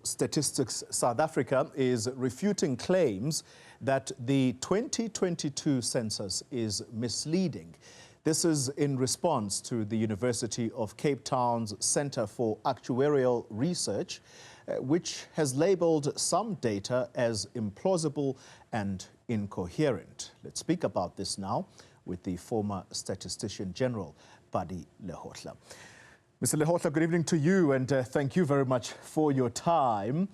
Statistics South Africa is refuting claims that the 2022 census is misleading. This is in response to the University of Cape Town's Centre for Actuarial Research, which has labelled some data as implausible and incoherent. Let's speak about this now with the former Statistician-General Pali Lehohla. Mr. Lehohla, good evening to you, and thank you very much for your time.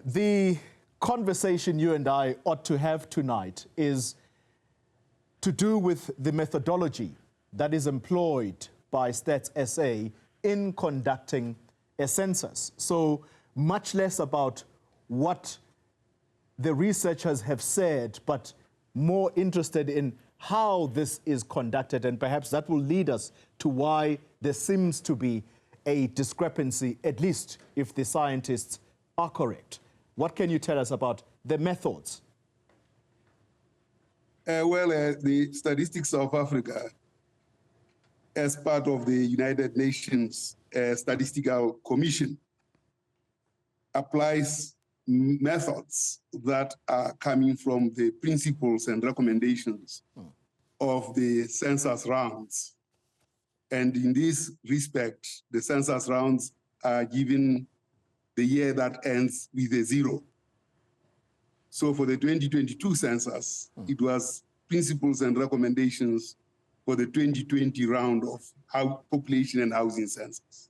The conversation you and I ought to have tonight is to do with the methodology that is employed by Stats SA in conducting a census. So much less about what the researchers have said, but more interested in how this is conducted, and perhaps that will lead us to why there seems to be a discrepancy, at least if the scientists are correct. What can you tell us about the methods? The Statistics of Africa, as part of the United Nations Statistical Commission, applies methods that are coming from the principles and recommendations of the census rounds. And in this respect, the census rounds are given the year that ends with a 0. So for the 2022 census, it was principles and recommendations for the 2020 round of population and housing census.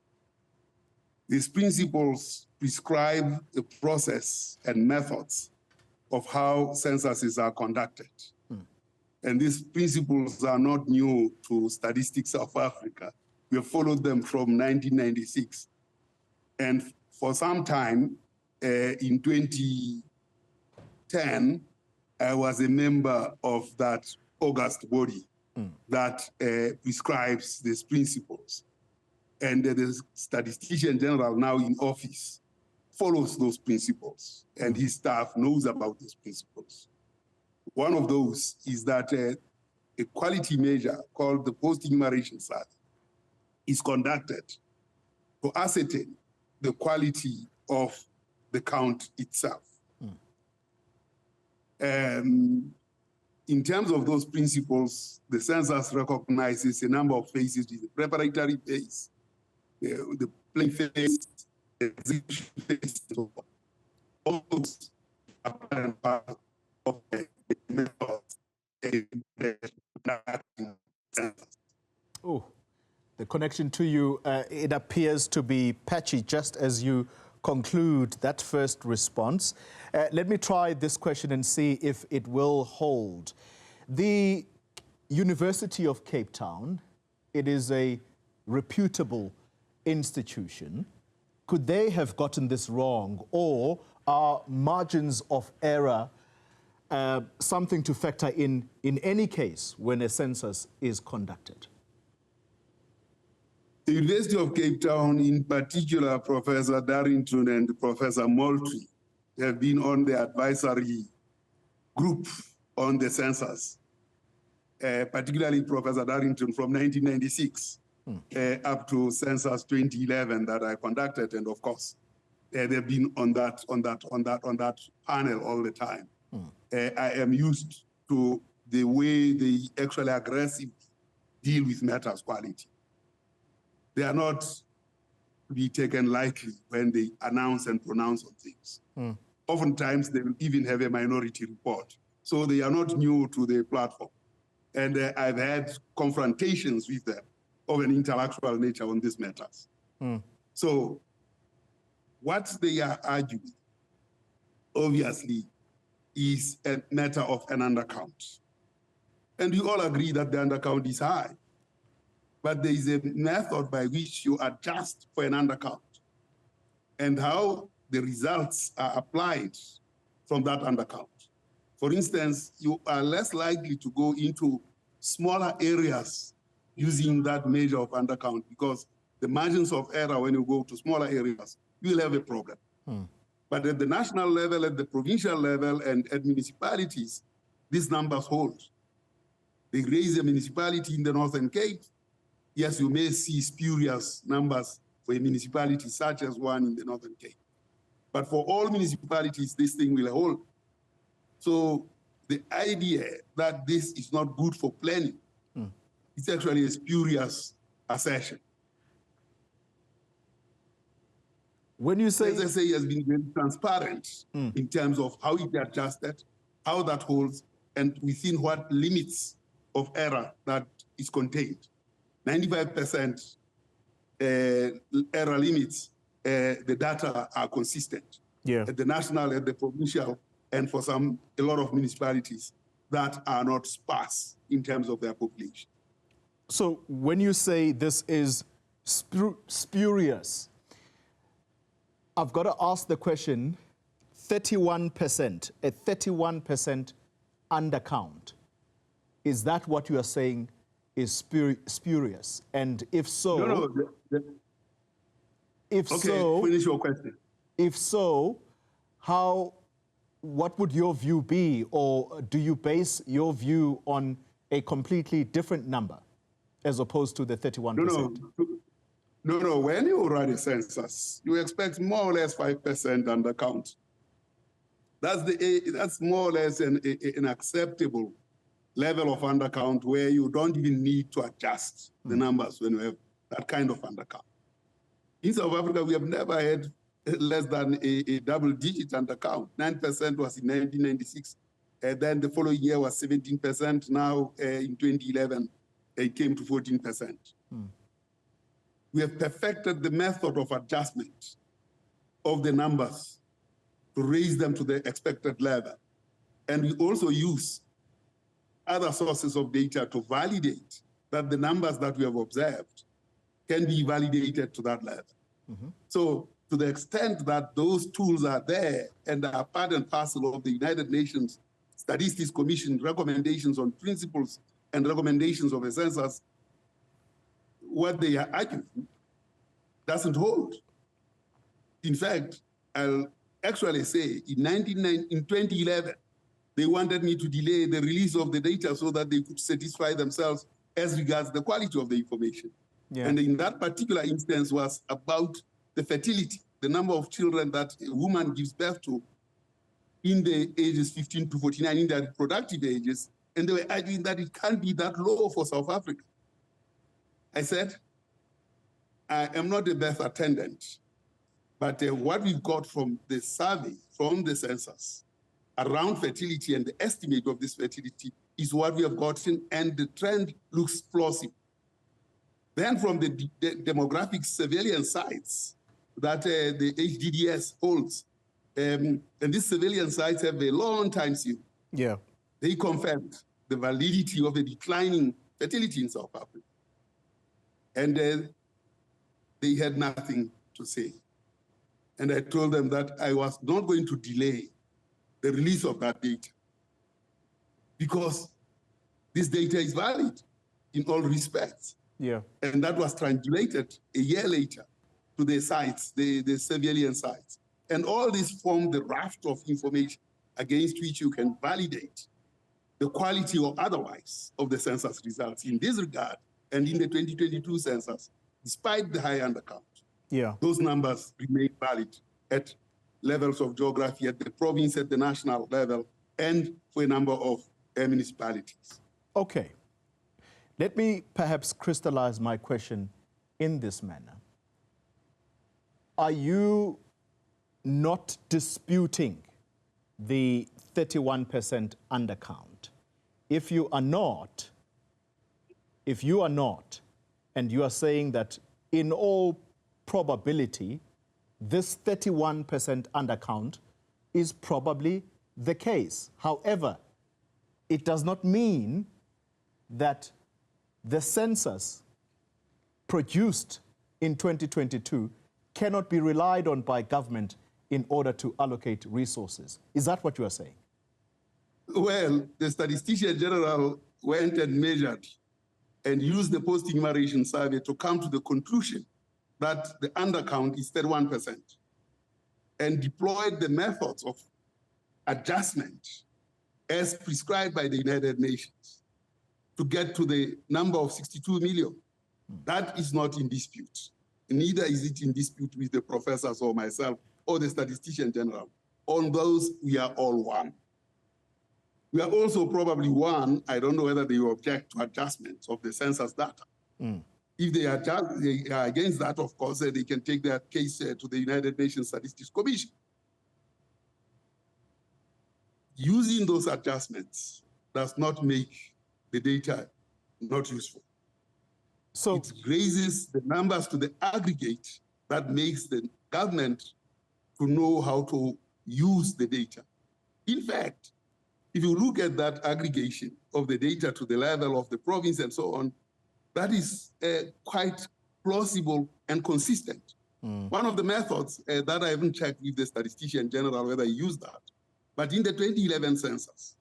These principles prescribe the process and methods of how censuses are conducted. And these principles are not new to Statistics of Africa. We have followed them from 1996. And for some time, in 2010, I was a member of that august body that prescribes these principles. And the Statistician-General, now in office, follows those principles, and his staff knows about these principles. One of those is that a quality measure called the post-enumeration survey is conducted to ascertain the quality of the count itself. In terms of those principles, the census recognizes a number of phases: the preparatory phase, the planning phase, the execution phase. All those are part and parcel of the methods. Oh, the connection to you, it appears to be patchy just as you conclude that first response. Let me try this question and see if it will hold. The University of Cape Town, it is a reputable institution. Could they have gotten this wrong, or are margins of error something to factor in any case when a census is conducted? The University of Cape Town, in particular, Professor Darrington and Professor Moultrie, have been on the advisory group on the census, particularly Professor Darrington from 1996 up to census 2011 that I conducted, and of course, they've been on that panel all the time. I am used to the way they actually aggressively deal with matters quality. They are not to be taken lightly when they announce and pronounce on things. Oftentimes, they will even have a minority report. So they are not new to the platform. And I've had confrontations with them of an intellectual nature on these matters. So what they are arguing, obviously, is a matter of an undercount. And we all agree that the undercount is high. But there is a method by which you adjust for an undercount, and how the results are applied from that undercount. For instance, you are less likely to go into smaller areas using that measure of undercount, because the margins of error when you go to smaller areas, you will have a problem. But at the national level, at the provincial level, and at municipalities, these numbers hold. They raise a municipality in the Northern Cape. Yes, you may see spurious numbers for a municipality such as one in the Northern Cape. But for all municipalities, this thing will hold. So the idea that this is not good for planning, it's actually a spurious assertion. When you say... SSA has been very transparent in terms of how it adjusted, how that holds, and within what limits of error that is contained. 95% error limits, the data are consistent. Yeah. At the national, at the provincial, and for a lot of municipalities that are not sparse in terms of their population. So when you say this is spurious, I've got to ask the question, 31%, a 31% undercount, is that what you are saying is spurious? And if so... No. Finish your question. If so, what would your view be? Or do you base your view on a completely different number as opposed to the 31%? No. When you run a census, you expect more or less 5% undercount. That's more or less an acceptable level of undercount where you don't even need to adjust the numbers when you have that kind of undercount. In South Africa, we have never had less than a double-digit undercount. 9% was in 1996. Then the following year was 17%. Now, in 2011, it came to 14%. We have perfected the method of adjustment of the numbers to raise them to the expected level. And we also use other sources of data to validate that the numbers that we have observed can be validated to that level. So to the extent that those tools are there and are part and parcel of the United Nations Statistics Commission recommendations on principles and recommendations of a census, what they are arguing doesn't hold. In fact, I'll actually say in 2011, they wanted me to delay the release of the data so that they could satisfy themselves as regards the quality of the information. Yeah. And in that particular instance was about the fertility, the number of children that a woman gives birth to in the ages 15 to 49, in their reproductive ages, and they were arguing that it can't be that low for South Africa. I said, I am not a birth attendant, but what we've got from the survey, from the census, around fertility and the estimate of this fertility is what we have gotten, and the trend looks plausible. Then from the demographic surveillance sites that the HDDS holds, and these surveillance sites have a long time series. Yeah. They confirmed the validity of the declining fertility in South Africa. And they had nothing to say. And I told them that I was not going to delay the release of that data because this data is valid in all respects. Yeah. And that was translated a year later to the sites, the surveillance sites. And all this formed the raft of information against which you can validate the quality or otherwise of the census results. In this regard, and in the 2022 census, despite the high undercount, those numbers remain valid at levels of geography, at the province, at the national level, and for a number of municipalities. Okay. Let me perhaps crystallize my question in this manner. Are you not disputing the 31% undercount? If you are not, and you are saying that in all probability, this 31% undercount is probably the case. However, it does not mean that the census produced in 2022 cannot be relied on by government in order to allocate resources. Is that what you are saying? Well, the Statistician-General went and measured and used the post-enumeration survey to come to the conclusion that the undercount is 31% and deployed the methods of adjustment as prescribed by the United Nations to get to the number of 62 million. That is not in dispute. Neither is it in dispute with the professors or myself or the Statistician-General. On those, we are all one. We are also probably one, I don't know whether they object to adjustments of the census data. If they are against that, of course, they can take their case to the United Nations Statistics Commission. Using those adjustments does not make the data not useful. So it raises the numbers to the aggregate that makes the government to know how to use the data. In fact, if you look at that aggregation of the data to the level of the province and so on, that is quite plausible and consistent. One of the methods that I haven't checked with the Statistician-General whether he used that, but in the 2011 census,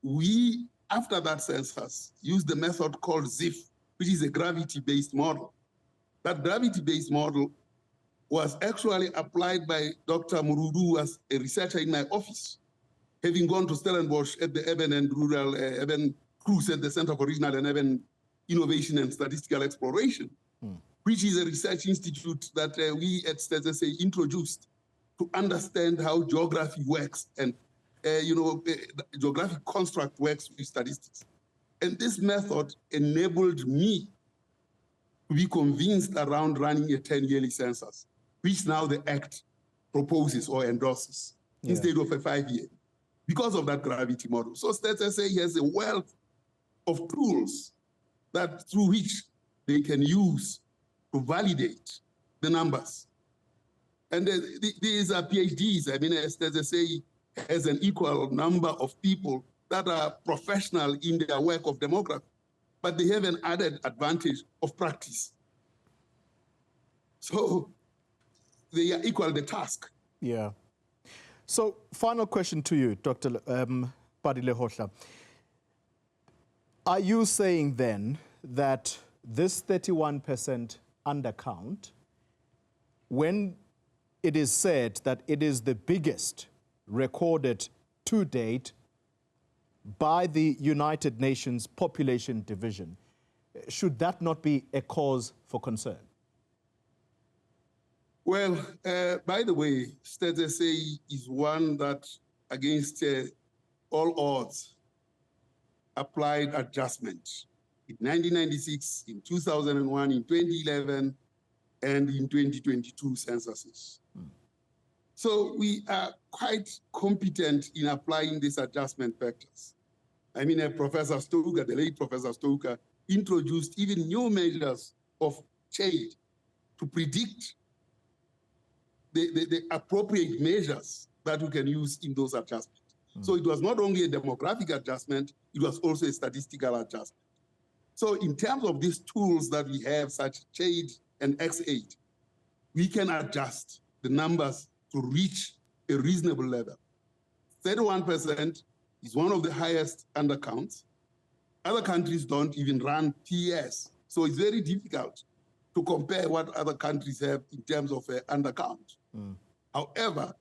we, after that census, used the method called ZIF, which is a gravity-based model. That gravity-based model was actually applied by Dr. Murudu, who was a researcher in my office, having gone to Stellenbosch at the Urban and Rural Urban Cruise at the Center for Regional and Urban Innovation and Statistical Exploration, which is a research institute that we at STSA introduced to understand how geography works and geographic construct works with statistics. And this method enabled me to be convinced around running a 10-yearly census, which now the Act proposes or endorses instead of a 5-year, because of that gravity model. So STSA has a wealth of tools that through which they can use to validate the numbers. And these are PhDs. I mean, STSA has an equal number of people that are professional in their work of demography, but they have an added advantage of practice. So they are equal the task. Yeah. So final question to you, Dr. Pali Lehohla. Are you saying then that this 31% undercount, when it is said that it is the biggest recorded to date by the United Nations Population Division, should that not be a cause for concern? Well, by the way, STSA is one that, against all odds, applied adjustments in 1996, in 2001, in 2011, and in 2022 censuses. So we are quite competent in applying these adjustment factors. I mean, Professor Stoker, the late Professor Stoker, introduced even new measures of shade to predict the appropriate measures that we can use in those adjustments. So it was not only a demographic adjustment, it was also a statistical adjustment. So in terms of these tools that we have, such shade and X8, we can adjust the numbers to reach a reasonable level. 31% is one of the highest undercounts. Other countries don't even run PS, so it's very difficult to compare what other countries have in terms of undercount. However,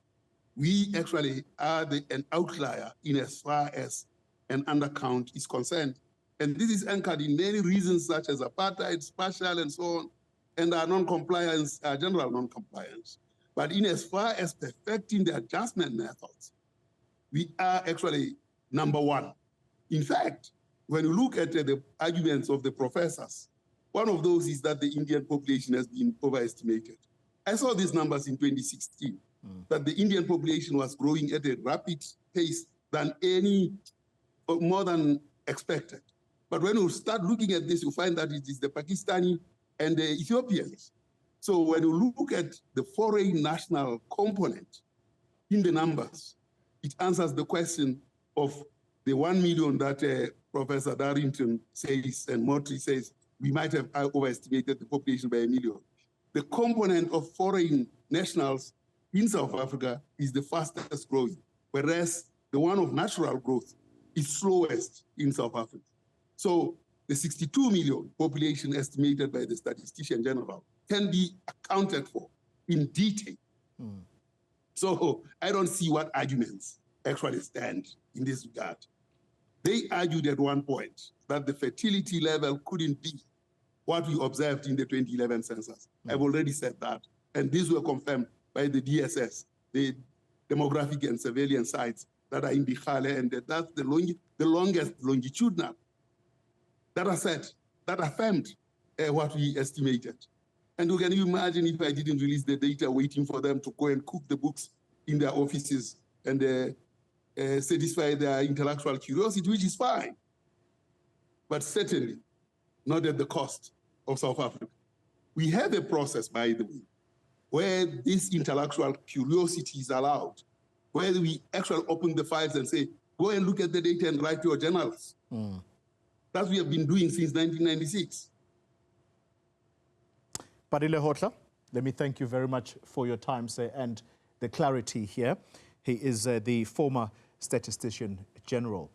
we actually are an outlier in as far as an undercount is concerned. And this is anchored in many reasons such as apartheid, spatial, and so on, and our non-compliance, our general non-compliance. But in as far as perfecting the adjustment methods, we are actually number one. In fact, when you look at the arguments of the professors, one of those is that the Indian population has been overestimated. I saw these numbers in 2016, that the Indian population was growing at a rapid pace than more than expected. But when you start looking at this, you find that it is the Pakistani and the Ethiopians. So when you look at the foreign national component in the numbers, it answers the question of the 1 million that Professor Darrington says and Motley says we might have overestimated the population by 1 million. The component of foreign nationals in South Africa is the fastest growing, whereas the one of natural growth is slowest in South Africa. So the 62 million population estimated by the Statistician-General can be accounted for in detail. So I don't see what arguments actually stand in this regard. They argued at one point that the fertility level couldn't be what we observed in the 2011 census. I've already said that. And these were confirmed by the DSS, the demographic and surveillance sites that are in Bihale, and that's the longest longitudinal data set that affirmed what we estimated. And can you imagine if I didn't release the data, waiting for them to go and cook the books in their offices and satisfy their intellectual curiosity, which is fine, but certainly not at the cost of South Africa. We have a process, by the way, where this intellectual curiosity is allowed, where we actually open the files and say, go and look at the data and write your journals. That we have been doing since 1996. Pali Lehohla, let me thank you very much for your time, sir, and the clarity here. He is the former Statistician General.